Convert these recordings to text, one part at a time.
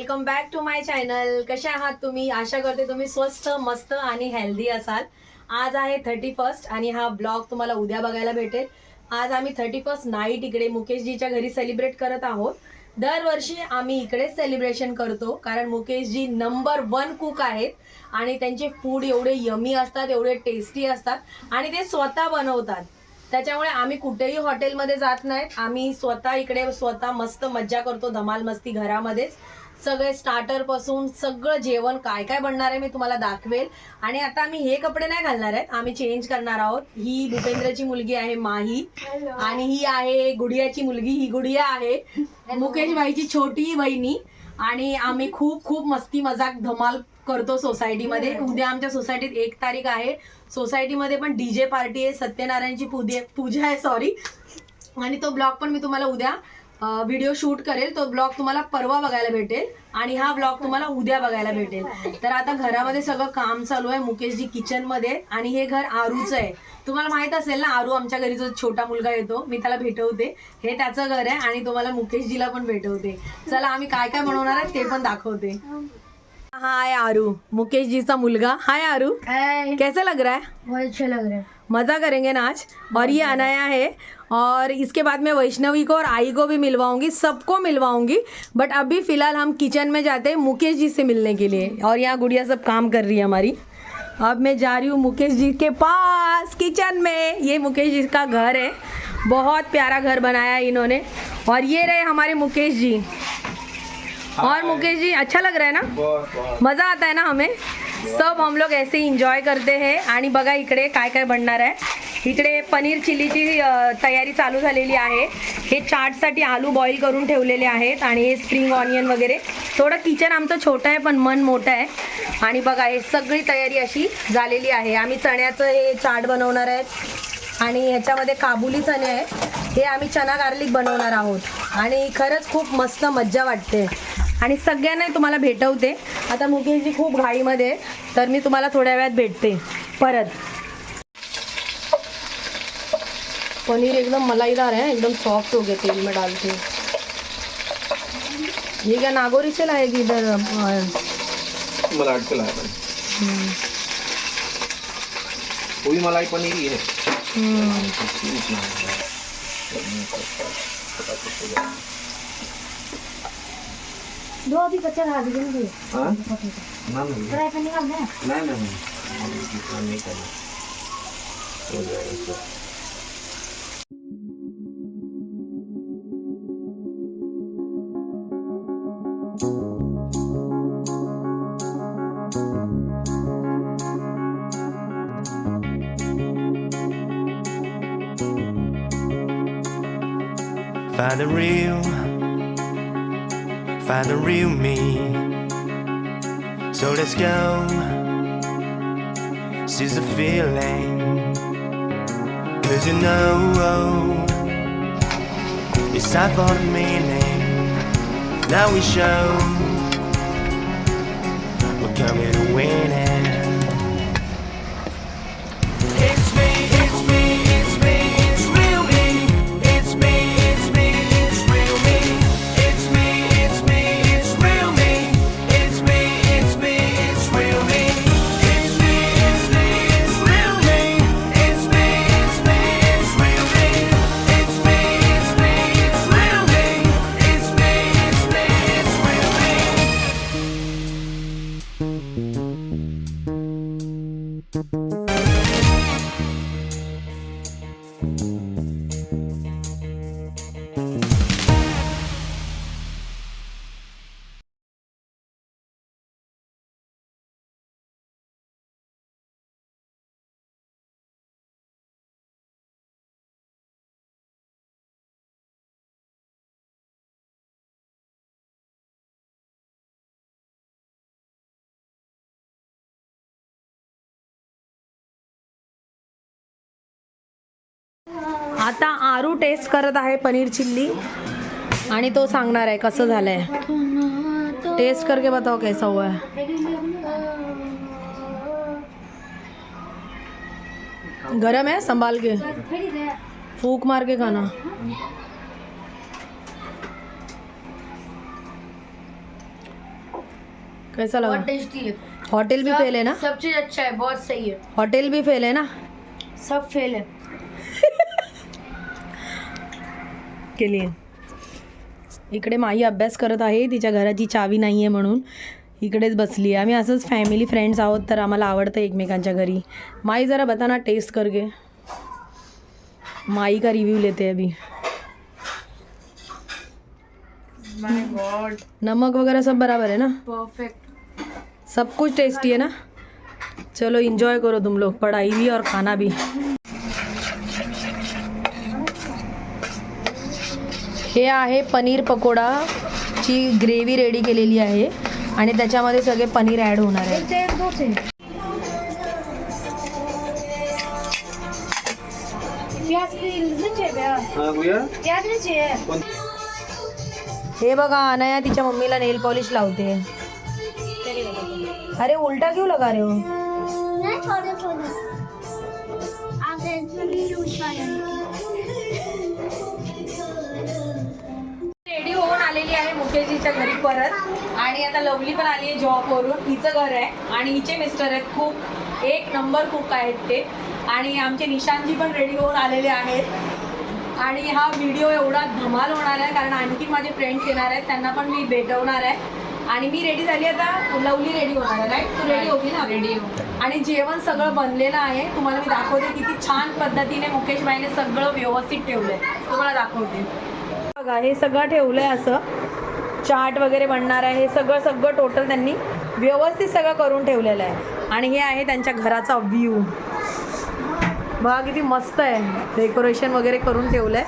Welcome back to my channel. कशा आहात तुम्ही? आशा करते तुम्ही स्वस्त मस्त आणि हेल्दी असाल. आज आहे 31 आणि हा ब्लॉग तुम्हाला उद्या बघायला भेटेल. आज आम्ही 31 नाईट इकडे मुकेशजीच्या घरी सेलिब्रेट करत आहोत. दरवर्षी आम्ही इकडेच सेलिब्रेशन करतो कारण मुकेशजी नंबर 1 कुक आहेत आणि त्यांचे फूड एवढे यमी असतात, एवढे टेस्टी असतात आणि ते स्वतः बनवतात. त्याच्यामुळे आम्ही कुठेही हॉटेलमध्ये जात नाहीत. आम्ही स्वतः इकडे स्वतः मस्त मज्जा करतो, धमाल मस्ती घरामध्येच. सगळे स्टार्टर पासून सगळं जेवण काय काय बनणार आहे मी तुम्हाला दाखवेल. आणि आता आम्ही हे कपडे नाही घालणार आहेत, आम्ही चेंज करणार आहोत. ही भूपेंद्रची मुलगी आहे माही आणि ही आहे गुडियाची मुलगी. ही गुडिया आहे मुकेश भाईची छोटी बहिणी. आणि आम्ही खूप खूप मस्ती मजाक धमाल करतो सोसायटीमध्ये. उद्या आमच्या सोसायटीत 1 तारीख आहे. सोसायटीमध्ये पण डीजे पार्टी आहे, सत्यनारायणची पूजा आहे सॉरी. आणि तो ब्लॉग पण मी तुम्हाला उद्या व्हिडिओ शूट करेल. तो ब्लॉग तुम्हाला परवा बघायला भेटेल आणि हा ब्लॉग तुम्हाला उद्या बघायला भेटेल. तर आता घरामध्ये सगळं काम चालू आहे. मुकेशजी किचन मध्ये आणि हे घर आरूचं आहे. तुम्हाला माहित असेल ना, आरू आमच्या घरी जो छोटा मुलगा येतो मी त्याला भेटवते. हे त्याचं घर आहे आणि तुम्हाला मुकेशजीला पण भेटवते. चला आम्ही काय काय बनवणार आहे ते पण दाखवते. हाय आरू, मुकेश जी का मुलगा. हाय आरू, कैसा लग रहा है? बहुत अच्छा लग रहा है. मज़ा करेंगे ना आज. और ये अनाया है और इसके बाद मैं वैष्णवी को और आई को भी मिलवाऊंगी, सबको मिलवाऊंगी. बट अभी फ़िलहाल हम किचन में जाते हैं मुकेश जी से मिलने के लिए. और यहाँ गुड़िया सब काम कर रही है हमारी. अब मैं जा रही हूँ मुकेश जी के पास किचन में. ये मुकेश जी का घर है, बहुत प्यारा घर बनाया है इन्होंने. और ये रहे हमारे मुकेश जी. और मुकेश जी अच्छा लग रहा है ना? मज़ा आता है ना हमें. सब हम लोग ऐसे ही एन्जॉय करते हैं. आणि बघा इकडे काय काय बनणार आहे. इकडे पनीर चिलीची तयारी चालू झालेली आहे. हे चाटसाठी आलू बॉईल करून ठेवलेले आहेत आणि हे स्प्रिंग ऑनियन वगैरे. थोडं किचन आमचं छोटं आहे पण मन मोठं आहे. आणि बघा हे सगळी तयारी अशी झालेली आहे. आम्ही चण्याचं हे चाट बनवणार आहेत आणि ह्याच्यामध्ये काबुली चणे आहेत. हे आम्ही चना गार्लिक बनवणार आहोत आणि खरंच खूप मस्त मज्जा वाटते. आणि सगळ्यांना तुम्हाला भेटवते. आता मुकेशजी खूप घाईमध्ये, तर मी तुम्हाला थोड्या वेळात भेटते परत. पनीर एकदम मलाईदार है, एकदम सॉफ्ट हो गया तेल में डाल के. ये क्या नागौरी से लाएगी इधर? मलाई के लाया पूरी मलाई पनीर ही है. दो अभी कच्चा खा दीजिए. हाँ? ना फ्राई करने का है. नहीं करना हो जाएगा. Find the real me. So let's go. Seize the feeling. 'Cause you know it's time for the meaning. Now we show we're coming to win it. It's me, it's me, it's me, it's real me. It's me, it's me, it's real me. It's me, it's me, it's real me. It's me, it's me, it's real me. It's me, it's me, it's real me. It's me, it's me, it's real me. It's me, it's me, it's real me. It's me, it's me, it's real me. आता आरू taste करत आहे paneer chilli आणि तो सांगणार आहे कसं झालंय. Taste करके बताओ कैसा हुआ है. गरम है, संभाल के फूक मार के खाना. कैसा लगा? बहुत टेस्टी है। होटल भी फेल है ना? सब चीज अच्छा है, बहुत सही है। हॉटेल भी फेल आहे ना? सब फेल है। केली इकडे माई अभ्यास करत आहे, तिच्या घराची चावी नाही आहे म्हणून इकडेच बसली आहे. आम्ही असंच फॅमिली फ्रेंड्स आहोत, तर आम्हाला आवडतं एकमेकांच्या घरी. माई जरा बताना टेस्ट करके. माई का रिव्यू लेते अभी. माय गॉड, नमक वगैरह सब बराबर है ना? परफेक्ट। सब कुछ टेस्टी है ना? चलो इंजॉय करो तुम लोग, पढ़ाई भी और खाना भी. हे आहे पनीर पकोडाची ग्रेव्ही रेडी केलेली आहे आणि त्याच्यामध्ये सगळे पनीर ॲड होणार आहे. प्याज नहीं चाहिए प्याज नहीं चाहिए। हे बघा अनया तिच्या मम्मीला नेल पॉलिश लावते. अरे उलटा क्यों लगा रहे हो? रेडी होऊन आलेली आहे मुकेशजीच्या घरी परत आणि आता लवली पण आली आहे जॉबवरून. हिचं घर आहे आणि हिचे मिस्टर आहेत खूप एक नंबर कुक आहेत ते. आणि आमचे निशांतजी पण रेडी होऊन आलेले आहेत आणि हा व्हिडिओ एवढा धमाल होणार आहे कारण आणखी माझे फ्रेंड्स येणार आहेत, त्यांना पण मी भेटवणार आहे. आणि मी रेडी झाली, आता लवली रेडी होणार आहे. राईट? तू रेडी होती ना? रेडी हो. आणि जेवण सगळं बनलेलं आहे, तुम्हाला मी दाखवते किती छान पद्धतीने मुकेशबाईने सगळं व्यवस्थित ठेवलं आहे. तुम्हाला दाखवते बघा, हे सगळं ठेवलं आहे असं. चाट वगैरे बनणार आहे, हे सगळं टोटल त्यांनी व्यवस्थित सगळं करून ठेवलेलं आहे. आणि हे आहे त्यांच्या घराचा व्ह्यू बघा किती मस्त आहे, डेकोरेशन वगैरे करून ठेवलं आहे.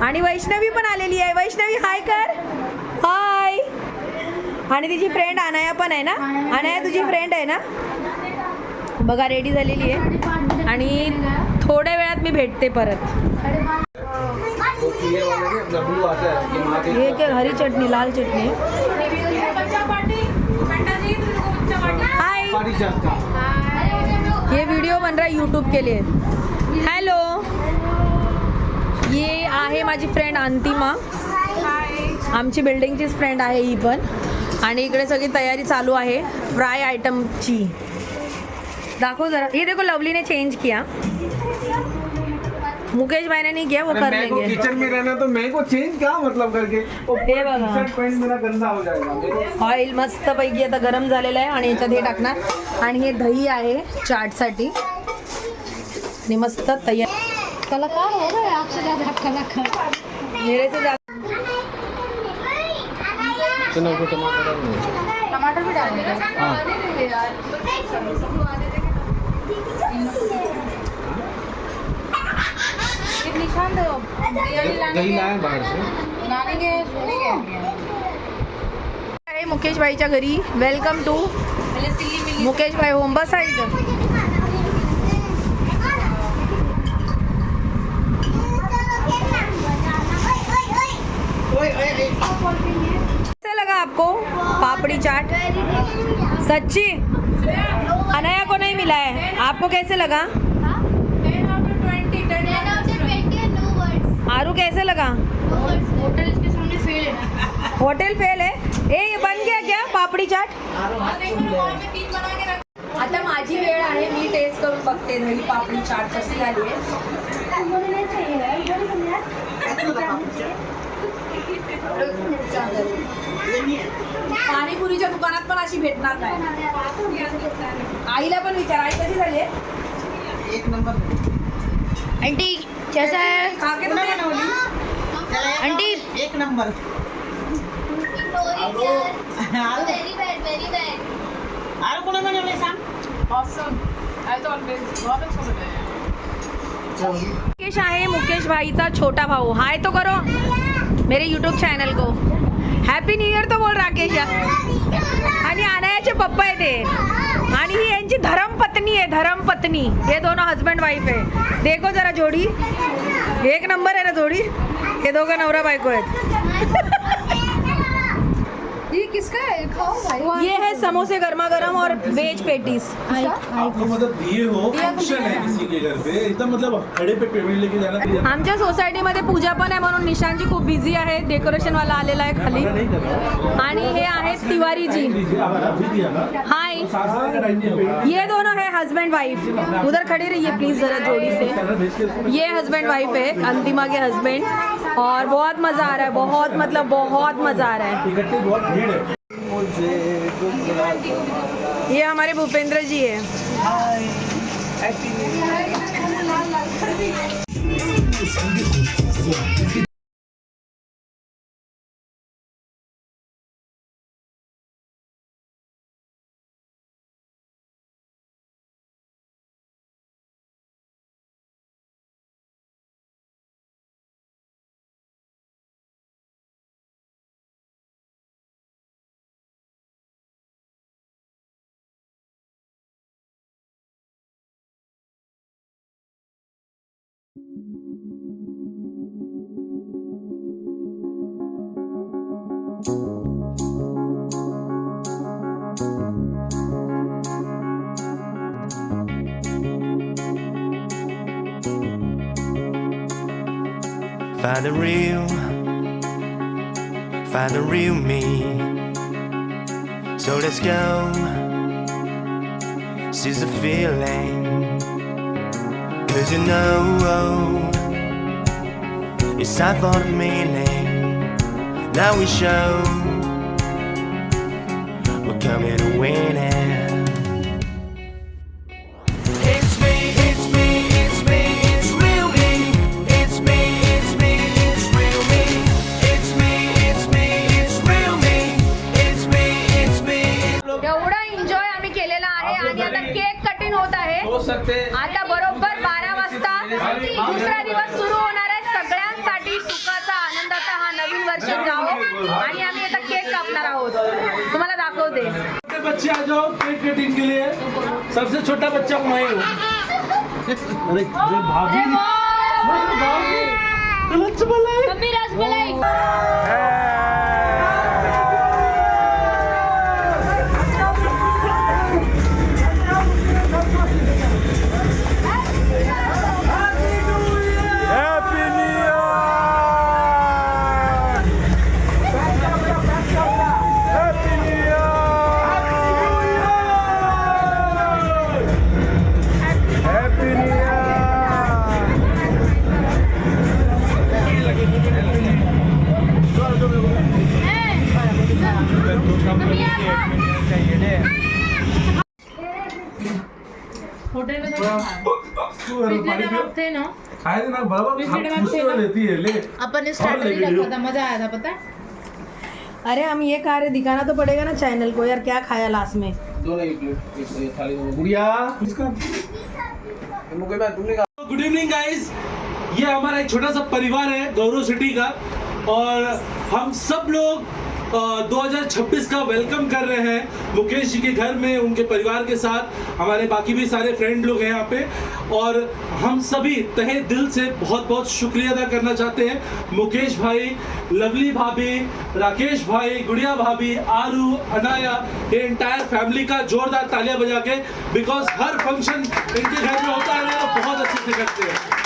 आणि वैष्णवी पण आलेली आहे. वैष्णवी हाय कर. हाय. आणि तिची फ्रेंड अनाया पण आहे ना? अनाया तुझी फ्रेंड आहे ना? बघा रेडी झालेली आहे आणि थोड्या वेळात मी भेटते परत. हे काय हरी चटणी, लाल चटणी. हाय. ये वीडियो बन रहा है यूट्यूब के लिए. हॅलो. ये आहे माझी फ्रेंड अंतिमा, आमची बिल्डिंगचीच फ्रेंड आहे ही पण. आणि इकडे सगळी तयारी चालू आहे फ्राय आइटमची. दाखव जरा. ये देखो लवली ने चेंज किया, मुकेश भाई ने नहीं किया, वो कर लेंगे. किचन में रहना तो मैं को चेंज क्या मतलब करके हे बघा पैंट मेरा गंदा हो जाएगा. ऑइल मस्त पैकी आता गरम झालेलं आहे आणि याच्यात हे टाकणार. आणि हे दही आहे चाटसाठी आणि मस्त तयार. कलाकार हो गए आपसे ज्यादा कलाकार। मेरे से ज्यादा टमाटर भी डालेंगे। निशान दो दही लाए बाहर से. लाने के सोने के आहे मुकेश भाईच्या घरी. वेलकम टू मुकेश भाई होम. बस आहे इथं. कैसा लगा आपको पापड़ी चाट? सच्ची अनया को नहीं मिला है, आपको कैसे लगा? आरू कैसे लगा? होटल इसके सामने फेल है। होटल फेल है. ए ये बन गया क्या पापड़ी चाट? आता माझी वेळ आहे, मी टेस्ट करून बघते दही पापडी चाट कशी झाली आहे. पाणीपुरीच्या दुकानात पण अशी भेटणार नाही. आईला पण विचार, आई कशी झाली आहे? एक नंबर. आंटी कैसा है? खा के तो बनवली. आंटी एक number. Very bad, very bad. Mukesh आहे मुकेश भाईचा छोटा भाऊ. हाय तो करो मेरे यूट्यूब चॅनल को. हॅपी न्यू इयर तो बोल राकेश. आणि अनायाचे पप्पा आहे ते. आणि ही यांची धर्मपत्नी आहे, धर्मपत्नी. हे दोनों हस्बंड वाईफ आहे. देखो जरा जोडी एक नंबर आहे ना जोडी. हे दोघं नवरा बायको आहेत. ही किसका है खाओ भाई ये है समोसे गर्मा गर्म और वेज पेटीज। आपको मतलब दिए हो फंक्शन है किसी के घर पे एकदम मतलब खड़े पे पेमेंट लेके जाना आमच्या सोसायटीमध्ये पूजा पण आहे म्हणून निशांची खूप बिझी आहे, डेकोरेशन वाला आलेला आहे खाली। नहीं कर रहा आणि हे आहेत तिवारी जी। अभी दिया ना हाय, साथ में टाइम ये दोनों है हस्बैंड वाइफ। उधर खड़े रहिए प्लीज जरा जोड़ी से। ये हस्बैंड वाइफ है, अंतिमा के हस्बैंड, और बहुत मजा आ रहा है, बहुत मतलब बहुत मजा आ रहा है। इकट्ठे बहुत भीड़ है ये हमारे भूपेंद्र जी है। Find the real me. So let's go. Seize the feeling. 'Cause you know it's time for the meaning. Now we show we're coming to win it. It's me, it's me, it's me, it's real me. It's me, it's me, it's real me. It's me, it's me, it's real me. It's me, it's me, it's एवढा enjoy आम्ही केलेला आहे आणि आता cake cutting होत आहे। हो सकते आता बरोबर 12 वाजता दुसरा दिवस सुरू होणार आहे। सगळ्यांसाठी सुखाचा आनंदाचा हा नवीन वर्ष जावो आणि आम्ही आता केक कापणार आहोत, तुम्हाला दाखवते। छोटे बच्चे आ जाओ केक कटिंग के लिए सबसे छोटा बच्चा मैं हूँ अरे भाभी मम्मी रसमलाई खाए ना बराबर लेती है ले अपन स्टार्टर ही रखा था, मजा आया था पता है। अरे हम ये खा रहे, दिखाना तो पड़ेगा ना चैनल को यार, क्या खाया लास्ट में। दोनों एक प्लेट एक थाली में गुड़िया इसका मुझे मैं तुमने कहा गुड इवनिंग गाइस, ये हमारा एक छोटा सा परिवार है गौरव सिटी का, और हम सब लोग 2026 का वेलकम कर रहे हैं मुकेश जी के घर में, उनके परिवार के साथ। हमारे बाकी भी सारे फ्रेंड लोग हैं यहाँ पे, और हम सभी तहे दिल से बहुत बहुत शुक्रिया अदा करना चाहते हैं मुकेश भाई, लवली भाभी, राकेश भाई, गुड़िया भाभी, आरू, अनाया, ये एंटायर फैमिली का जोरदार तालियां बजा के, बिकॉज हर फंक्शन इनके घर में होता है, वो बहुत अच्छे से करते हैं।